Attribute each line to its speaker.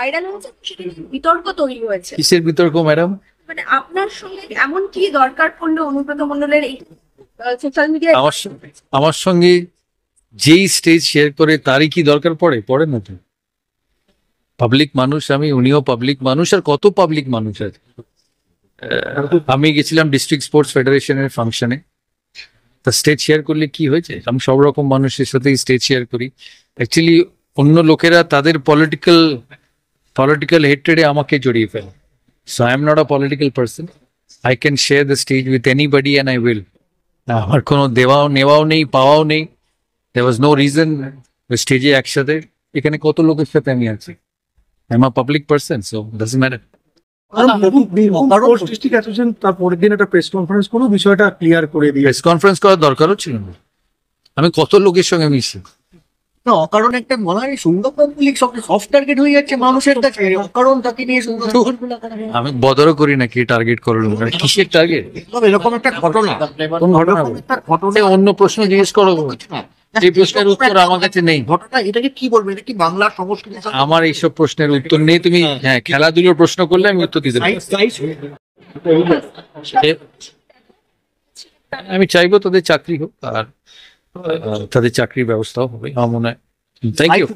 Speaker 1: Viral হয়েছে, বিতর্ক তৈরি হয়েছে।
Speaker 2: কিসের বিতর্ক ম্যাডাম?
Speaker 1: মানে আপনার সঙ্গে এমন কি দরকার পড়লো অনুব্রত মণ্ডলের এই সোশ্যাল মিডিয়ায়?
Speaker 2: আমার সঙ্গে যেই স্টেজ শেয়ার করে তারই কি দরকার পড়ে না তো। পাবলিক মানুষ আমি, উনিও পাবলিক মানুষ, আর কত পাবলিক মানুষ আছে। আমি গেছিলাম ডিস্ট্রিক্ট স্পোর্টস ফেডারেশনের ফাংশনে, তা স্টেজ শেয়ার করলে কি হয়েছে? আমি সব রকম মানুষের সাথেই স্টেজ শেয়ার করি। অ্যাকচুয়ালি অন্য লোকেরা তাদের পলিটিক্যাল হেট্রেডে আমাকে জড়িয়ে ফেলে। So I am not a political person. I can share the stays with anybody and I will. আমার কোনো দেওয়াও নেওয়াও নেই, পাওয়াও নেই। There was no reason স্টেজে একসাথে, এখানে কত লোকের সাথে আমি আছি। I am a public person, so doesn't matter.
Speaker 3: তার পরের দিন একটা প্রেস কনফারেন্স কোনো বিষয়টা ক্লিয়ার করে দিয়ে
Speaker 2: প্রেস কনফারেন্স করার দরকারও ছিল না। আমি কত লোকের সঙ্গে মিশি।
Speaker 4: না, অকারণ একটা মনে হয় সুন্দর পাবলিক সফট টার্গেট হয়ে যাচ্ছে মানুষের কাছে, অকারণ তাকে নিয়ে সুন্দর।
Speaker 2: আমি বদরও করি না কি টার্গেট করলো, কিসের টার্গেট?
Speaker 4: এরকম একটা ঘটনা,
Speaker 2: কোন ঘটনা? অন্য প্রশ্ন জিজ্ঞেস করো, এই প্রশ্নের উত্তর আমার কাছে নেই।
Speaker 4: ঘটনা এটাকে কি বলবে? এটা কি বাংলার সংস্কৃতি?
Speaker 2: আমার এইসব প্রশ্নের উত্তর নেই। তুমি হ্যাঁ খেলাধুলোর প্রশ্ন করলে আমি উত্তর দিতে পারি। আমি চাইবো তাদের চাকরি হোক, আর তাদের চাকরির ব্যবস্থাও হবে আমার মনে হয়। Thank you.